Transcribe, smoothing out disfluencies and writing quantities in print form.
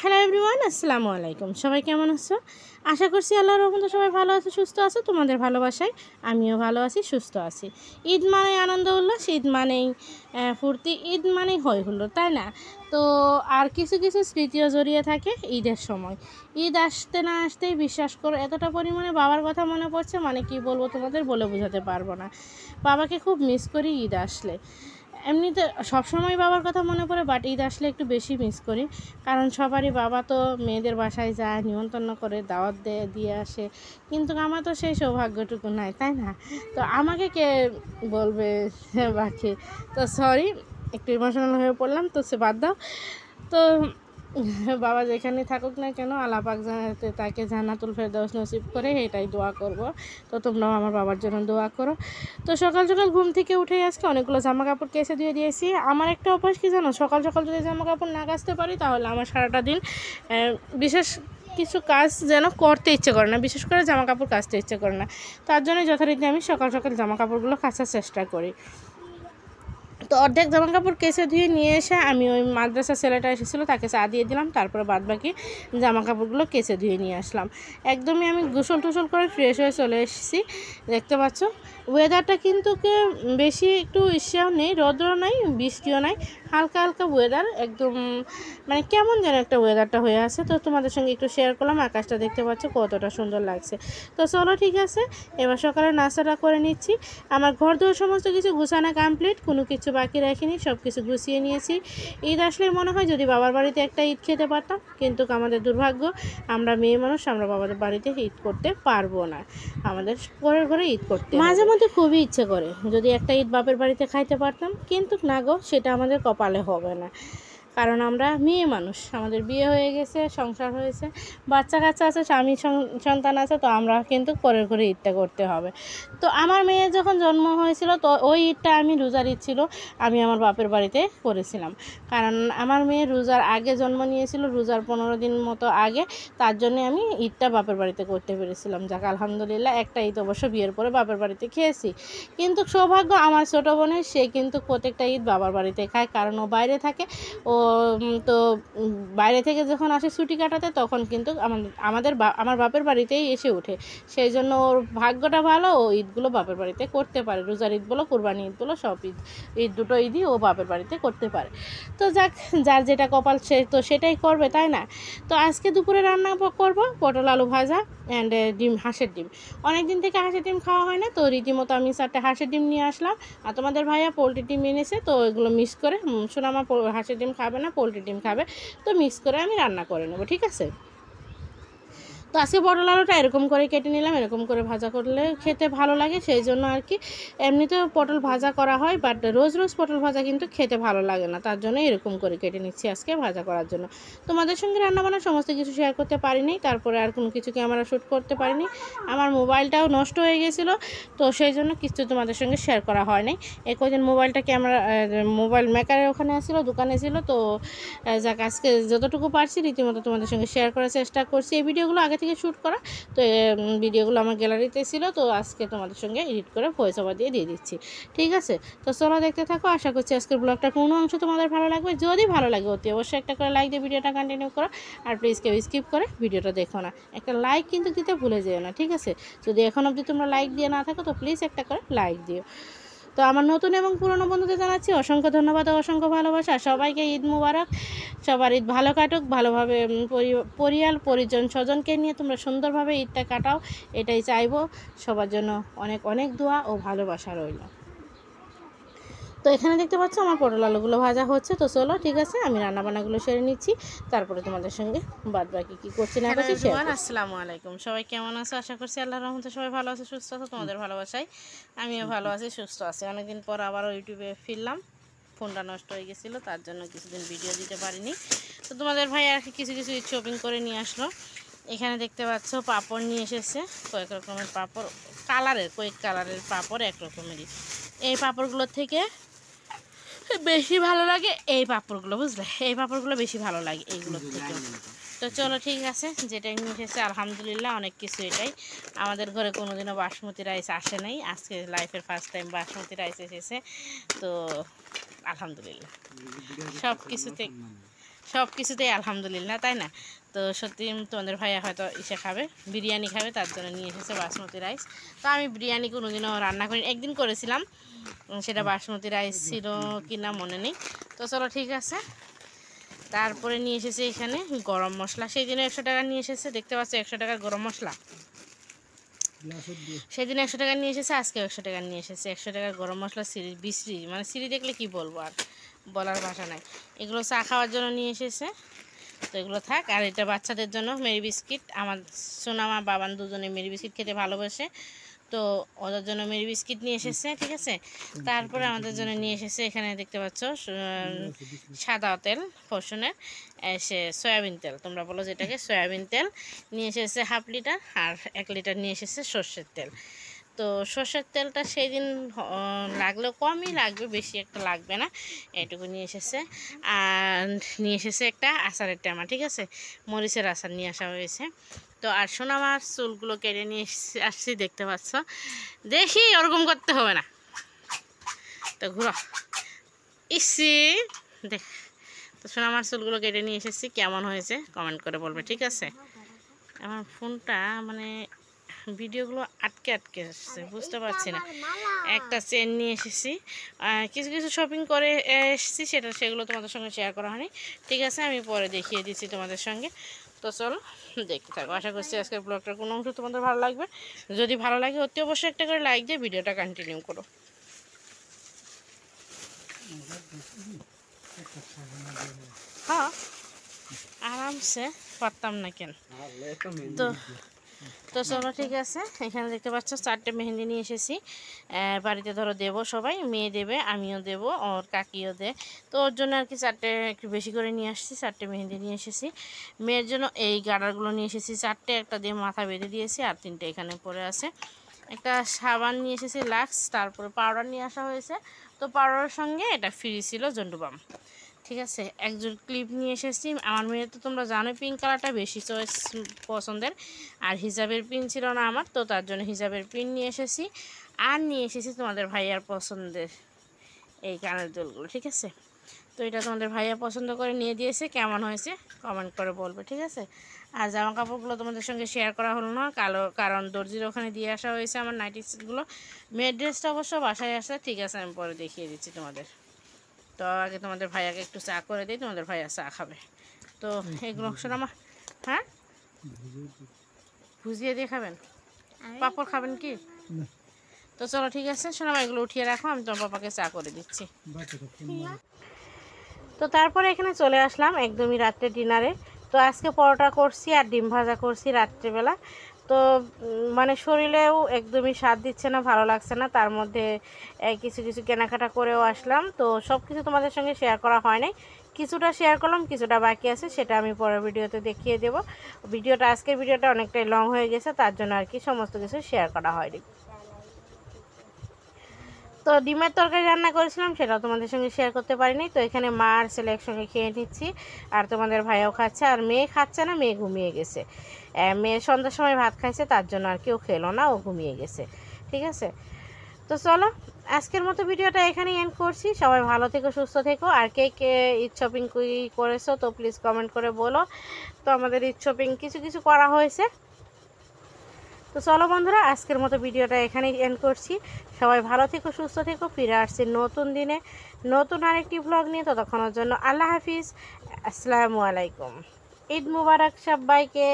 Hello everyone, আসসালামু আলাইকুম। সবাই কেমন আছো? আশা করছি আল্লাহর রহমতে সবাই ভালো আছে, সুস্থ আছো। তোমাদের ভালোবাসায় আমিও ভালো আছি, সুস্থ আছি। ঈদ মানেই আনন্দ উল্লাস, ঈদ মানেই ফুর্তি, ঈদ মানেই হই হুল্লোড়, তাই না? তো আর কিছু কিছু স্মৃতিও জড়িয়ে থাকে ঈদের সময়। ঈদ আসতে না আসতেই বিশ্বাস করো এতটা পরিমাণে বাবার কথা মনে পড়ছে, মানে কি বলবো তোমাদের, বলে বোঝাতে পারবো না। বাবাকে খুব মিস করি ঈদ আসলে। এমনিতে সবসময় বাবার কথা মনে পড়ে, বাট ঈদ আসলে একটু বেশি মিস করি। কারণ সবারই বাবা তো মেয়েদের বাসায় যায়, নিমন্ত্রণ করে দাওয়াত দিয়ে আসে, কিন্তু আমার তো সেই সৌভাগ্যটুকু নাই, তাই না? তো আমাকে কে বলবে বাকি? তো সরি, একটু ইমোশনাল হয়ে পড়লাম, তো সে বাদ দাও। তো বাবা যেখানে থাকুক না কেন, আল্লাহ পাক জানাতে তাকে জান্নাতুল ফেরদৌস নসিব করে, এটাই দোয়া করব। তো তোমরাও আমার বাবার জন্য দোয়া করো। তো সকাল সকাল ঘুম থেকে উঠে আজকে অনেকগুলো জামা কাপড় কেচে দিয়ে দিয়েছি। আমার একটা অভ্যাস কি জানো, সকাল সকাল যদি জামা কাপড় না কাচতে পারি তাহলে আমার সারাটা দিন বিশেষ কিছু কাজ যেন করতে ইচ্ছে করে না, বিশেষ করে জামা কাপড় কাচতে ইচ্ছে করে না। তার জন্য যথারীতি আমি সকাল সকাল জামা কাপড়গুলো কাচার চেষ্টা করি। তো অর্ধেক জামা কাপড় কেচে ধুয়ে নিয়ে এসে আমি ওই মাদ্রাসা ছেলেটা এসেছিলো তাকে চা দিয়ে দিলাম, তারপরে বাদ বাকি জামা কাপড়গুলো কেচে ধুয়ে নিয়ে আসলাম। একদমই আমি গোসল টোসল করে ফ্রেশ হয়ে চলে এসেছি। দেখতে পাচ্ছ ওয়েদারটা কিন্তু বেশি একটু ইস্যাও নেই, রৌদ্র নাই, বৃষ্টিও নাই, হালকা হালকা ওয়েদার, একদম মানে কেমন যেন একটা ওয়েদারটা হয়ে আছে। তো তোমাদের সঙ্গে একটু শেয়ার করলাম, আকাশটা দেখতে পাচ্ছ কতটা সুন্দর লাগছে। তো চলো ঠিক আছে, এবার সকালে নাস্তাটা করে নিচ্ছি। আমার ঘর দোর সমস্ত কিছু গুছানো কমপ্লিট, কোনো কিছু বাকি রাখিনি, সব কিছু গুছিয়ে নিয়েছি। ঈদ আসলে মনে হয় যদি বাবার বাড়িতে একটা ঈদ খেতে পারতাম, কিন্তু আমাদের দুর্ভাগ্য, আমরা মেয়ে মানুষ, আমরা বাবার বাড়িতে ঈদ করতে পারবো না, আমাদের পরের ঘরে ঈদ করতে। মাঝে মধ্যে খুবই ইচ্ছে করে যদি একটা ঈদ বাপের বাড়িতে খাইতে পারতাম, কিন্তু না গো, সেটা আমাদের কপালে হবে না। কারণ আমরা মেয়ে মানুষ, আমাদের বিয়ে হয়ে গেছে, সংসার হয়েছে, বাচ্চা কাচ্চা আছে, স্বামী সন্তান আছে, তো আমরা কিন্তু পরের ঘরে ঈদটা করতে হবে। তো আমার মেয়ে যখন জন্ম হয়েছিল, তো ওই ঈদটা আমি রোজার ঈদ ছিল, আমি আমার বাপের বাড়িতে করেছিলাম। কারণ আমার মেয়ে রোজার আগে জন্ম নিয়েছিল, রোজার 15 দিন মতো আগে, তার জন্য আমি ঈদটা বাপের বাড়িতে করতে পেরেছিলাম। যাক আলহামদুলিল্লাহ, একটা ঈদ অবশ্য বিয়ের পরে বাপের বাড়িতে খেয়েছি। কিন্তু সৌভাগ্য আমার ছোটো বোনের, সে কিন্তু প্রত্যেকটা ঈদ বাবার বাড়িতে খায়, কারণ ও বাইরে থাকে। ও তো বাইরে থেকে যখন আসে ছুটি কাটাতে, তখন কিন্তু আমার বাপের বাড়িতেই এসে ওঠে। সেই জন্য ওর ভাগ্যটা ভালো, ও ঈদগুলো বাপের বাড়িতে করতে পারে। রোজার ঈদ বলো, কোরবানি ঈদ বলো, সব ঈদ দুটো ঈদই ও বাপের বাড়িতে করতে পারে। তো যাক, যার যেটা কপাল সে তো সেটাই করবে, তাই না? তো আজকে দুপুরে রান্না করব পটল আলু ভাজা অ্যান্ড ডিম, হাঁসের ডিম। অনেক দিন থেকে হাঁসের ডিম খাওয়া হয় না, তো রীতিমতো আমি 4টে হাঁসের ডিম নিয়ে আসলাম। আর তোমাদের ভাইয়া পোলট্রি ডিম এনেছে, তো এগুলো মিক্স করে, সোনামা হাঁসের ডিম খাবে না, পোলট্রি ডিম খাবে, তো মিক্স করে আমি রান্না করে নেবো, ঠিক আছে? তো আজকে পটল আলুটা এরকম করে কেটে নিলাম, এরকম করে ভাজা করলে খেতে ভালো লাগে, সেই জন্য আর কি। এমনিতেও পটল ভাজা করা হয়, বাট রোজ রোজ পটল ভাজা কিন্তু খেতে ভালো লাগে না, তার জন্য এরকম করে কেটে নিচ্ছি আজকে ভাজা করার জন্য। তোমাদের সঙ্গে রান্নাবান্না সমস্ত কিছু শেয়ার করতে পারিনি, তারপরে আর কোনো কিছু ক্যামেরা শ্যুট করতে পারিনি। আমার মোবাইলটাও নষ্ট হয়ে গেছিলো, তো সেই জন্য কিছু তোমাদের সঙ্গে শেয়ার করা হয় নাই। এই কদিন মোবাইলটা মোবাইল মেকারের ওখানে আসছিলো, দোকানে ছিল, তো যাক আজকে যতটুকু পারছি রীতিমতো তোমাদের সঙ্গে শেয়ার করার চেষ্টা করছি। এই ভিডিওগুলো আগে থেকে শ্যুট করা, তো ভিডিওগুলো আমার গ্যালারিতে ছিল, তো আজকে তোমাদের সঙ্গে এডিট করে ভয়েস ওভার দিয়ে দিচ্ছি, ঠিক আছে? তো চলো দেখতে থাকো, আশা করছি আজকের ব্লগটা কোনো অংশ তোমাদের ভালো লাগবে। যদি ভালো লাগে অতি অবশ্যই একটা করে লাইক দিয়ে ভিডিওটা কন্টিনিউ করো, আর প্লিজ কেউ স্কিপ করে ভিডিওটা দেখো না। একটা লাইক কিন্তু দিতে ভুলে যেও না, ঠিক আছে? যদি এখন অবধি তোমরা লাইক দিয়ে না থাকো, তো প্লিজ একটা করে লাইক দিও। তো আমার নতুন এবং পুরনো বন্ধুদের জানাচ্ছি অসংখ্য ধন্যবাদ ও অসংখ্য ভালোবাসা। সবাইকে ঈদ মুবারক, সবার ঈদ ভালো কাটুক, ভালোভাবে পরিবার পরিজন স্বজনকে নিয়ে তোমরা সুন্দরভাবে ঈদটা কাটাও, এটাই চাইবো। সবার জন্য অনেক অনেক দোয়া ও ভালোবাসা রইল। তো এখানে দেখতে পাচ্ছ আমার পটল আলুগুলো ভাজা হচ্ছে, তো চলো ঠিক আছে, আমি রান্নাবান্নাগুলো সেরে নিচ্ছি, তারপরে তোমাদের সঙ্গে বাদ বাকি কী করছি না করছি শেয়ার। আসসালামু আলাইকুম, সবাই কেমন আছো? আশা করছি আল্লাহর রহমতে সবাই ভালো আছে, সুস্থ আছো। তোমাদের ভালোবাসায় আমিও ভালো আছি, সুস্থ আছি। অনেকদিন পর আবারও ইউটিউবে ফিরলাম, ফোনটা নষ্ট হয়ে গেছিলো, তার জন্য কিছুদিন ভিডিও দিতে পারিনি। তো তোমাদের ভাই আর কি কিছু কিছু শপিং করে নিয়ে আসলো। এখানে দেখতে পাচ্ছ পাপড় নিয়ে এসেছে, কয়েক রকমের পাপড়, কয়েক কালারের পাপড়, এক রকমেরই। এই পাপড়গুলোর থেকে বেশি ভালো লাগে এই পাপড়গুলো, বুঝলে? এই পাপড়গুলো বেশি ভালো লাগে এইগুলোর থেকে। তো চলো ঠিক আছে, যেটাই নিয়ে এসেছে আলহামদুলিল্লাহ অনেক কিছু। এটাই আমাদের ঘরে কোনোদিনও বাসমতি রাইস আসে নাই, আজকে লাইফের ফার্স্ট টাইম বাসমতি রাইস এসেছে, তো আলহামদুলিল্লাহ সব কিছুতে সব কিছুতেই আলহামদুলিল্লাহ, তাই না? তো সত্যি তোমাদের ভাইয়া হয়তো ইসে খাবে, বিরিয়ানি খাবে, তার জন্য নিয়ে এসেছে বাসমতি রাইস। তো আমি বিরিয়ানি কোনোদিনও রান্না করি, একদিন করেছিলাম, সেটা বাসমতি রাইস ছিল কি না মনে নেই। তো চলো ঠিক আছে। তারপরে নিয়ে এসেছে এখানে গরম মশলা, সেই দিনে 100 টাকা নিয়ে এসেছে, দেখতে পাচ্ছ 100 টাকার গরম মশলা। সেদিন 100 টাকা নিয়ে এসেছে, আজকেও 100 টাকা নিয়ে এসেছে। 100 টাকার গরম মশলা সিঁড়ি বিশ্রী, মানে সিঁড়ি দেখলে কি বলবো, আর বলার ভাষা নাই। এগুলো চা খাওয়ার জন্য নিয়ে এসেছে, তো এগুলো থাক। আর এটা বাচ্চাদের জন্য মেরি বিস্কিট, আমার সোনা মা বাবান দুজনে মেরি বিস্কিট খেতে ভালোবাসে, তো ওদের জন্য মেরি বিস্কিট নিয়ে এসেছে, ঠিক আছে। তারপরে আমাদের জন্য নিয়ে এসেছে, এখানে দেখতে পাচ্ছ সাদা তেল ফসনের, সে সয়াবিন তেল, তোমরা বলো যেটাকে, সয়াবিন তেল নিয়ে এসেছে 1/2 লিটার, আর 1 লিটার নিয়ে এসেছে সর্ষের তেল। তো সর্ষের তেলটা সেই দিন লাগলেও কমই লাগবে, বেশি একটা লাগবে না, এটুকু নিয়ে এসেছে। আর নিয়ে এসেছে একটা আচারের টেমা, ঠিক আছে, মরিচের আচার নিয়ে আসা হয়েছে। তো আর সোনামার চুলগুলো কেটে নিয়ে আসছি, দেখতে পাচ্ছ, দেখি ওরকম করতে হবে না, তো ঘুরো ইসি দেখ। তো সোনামার চুলগুলো কেটে নিয়ে এসেছি, কেমন হয়েছে কমেন্ট করে বলবে, ঠিক আছে। আমার ফোনটা মানে ভিডিওগুলো আটকে আসছে, বুঝতে পারছি না। একটা চেন নিয়ে এসেছি, কিছু কিছু শপিং করে এসেছি, সেগুলো তোমাদের সঙ্গে শেয়ার করা হয়নি, ঠিক আছে, আমি পরে দেখিয়ে দিচ্ছি তোমাদের সঙ্গে। তো চলো দেখতে থাকো, আশা করছি আজকের ব্লগটার কোনো অংশ তোমাদের ভালো লাগবে। যদি ভালো লাগে অতি অবশ্যই একটা করে লাইক দিয়ে ভিডিওটা কন্টিনিউ করো। হ্যাঁ আরামসে পারতাম না কেন। তো তো চলো ঠিক আছে, এখানে দেখতে পাচ্ছ 4টে মেহেন্দি নিয়ে এসেছি, বাড়িতে ধরো দেবো, সবাই মেয়ে দেবে, আমিও দেবো, ওর কাকিও দে, তো ওর জন্য আর কি 4টে একটু বেশি করে নিয়ে আসছি, 4টে মেহেন্দি নিয়ে এসেছি। মেয়ের জন্য এই গার্ডারগুলো নিয়ে এসেছি 4টে, একটা দিয়ে মাথা বেঁধে দিয়েছি, আর 3টে এখানে পড়ে আছে। একটা সাবান নিয়ে এসেছি লাক্স, তারপরে পাউডার নিয়ে আসা হয়েছে, তো পাউডারের সঙ্গে এটা ফ্রি ছিল জন্ডুবাম, ঠিক আছে। একজন ক্লিপ নিয়ে এসেছি, আমার মেয়ে তো তোমরা জানো পিঙ্ক কালারটা বেশি চয়েস পছন্দের, আর হিজাবের পিন ছিল না আমার, তো তার জন্য হিজাবের পিন নিয়ে এসেছি। আর নিয়ে এসেছি তোমাদের ভাইয়ার পছন্দের এই কানের দুলগুলো, ঠিক আছে। তো এটা তোমাদের ভাইয়া পছন্দ করে নিয়ে দিয়েছে, কেমন হয়েছে কমেন্ট করে বলবে, ঠিক আছে। আর জামা কাপড়গুলো তোমাদের সঙ্গে শেয়ার করা হলো না, কারণ দর্জির ওখানে দিয়ে আসা হয়েছে আমার নাইটিগুলো। মেয়ের ড্রেসটা অবশ্য বাসায় আসে, ঠিক আছে, আমি পরে দেখিয়ে দিচ্ছি তোমাদের। তো আগে তোমাদের ভাইয়াকে একটু চা করে দিই, তোমাদের ভাইয়া চা খাবে। তো এগুলো শোনামা, হ্যাঁ ভুজিয়ে দিয়ে খাবেন, পাপড় খাবেন কি? তো চলো ঠিক আছে শোনামা, এগুলো উঠিয়ে রাখো, আমি তোমার পাপাকে চা করে দিচ্ছি। তো তারপরে এখানে চলে আসলাম একদমই রাত্রে ডিনারে। তো আজকে পরোটা করছি আর ডিম ভাজা করছি রাত্রেবেলা। তো মানে শরীরেও একদমই স্বাদ দিচ্ছে না, ভালো লাগছে না, তার মধ্যে কিছু কিছু কেনাকাটা করেও আসলাম। তো সব কিছু তোমাদের সঙ্গে শেয়ার করা হয় নাই, কিছুটা শেয়ার করলাম, কিছুটা বাকি আছে, সেটা আমি পরের ভিডিওতে দেখিয়ে দেব। আজকের ভিডিওটা অনেকটাই লং হয়ে গেছে, তার জন্য আর কি সমস্ত কিছু শেয়ার করা হয়নি। তো ডিমের তরকারি রান্না করেছিলাম, সেটাও তোমাদের সঙ্গে শেয়ার করতে পারিনি। তো এখানে মা আর ছেলে একসঙ্গে খেয়ে নিচ্ছি, আর তোমাদের ভাইও খাচ্ছে, আর মেয়ে খাচ্ছে না, মেয়ে ঘুমিয়ে গেছে। মেয়ে সন্ধ্যার সময় ভাত খাইছে, তার জন্য আর কেউ খেলো না, ও ঘুমিয়ে গেছে, ঠিক আছে। তো চলো আজকের মতো ভিডিওটা এখানেই এন্ড করছি। সবাই ভালো থেকো, সুস্থ থেকো। আর কে কে ঈদ শপিং করেছো তো প্লিজ কমেন্ট করে বলো। তো আমাদের ঈদ শপিং কিছু কিছু করা হয়েছে। তো চলো বন্ধুরা, আজকের মতো ভিডিওটা এখানেই এন্ড করছি। সবাই ভালো থেকো, সুস্থ থেকো। ফিরে আসছি নতুন দিনে নতুন আরেকটি ব্লগ নিয়ে। ততক্ষণের জন্য আল্লাহ হাফিজ, আসসালামু আলাইকুম, ঈদ মুবারক সবাইকে।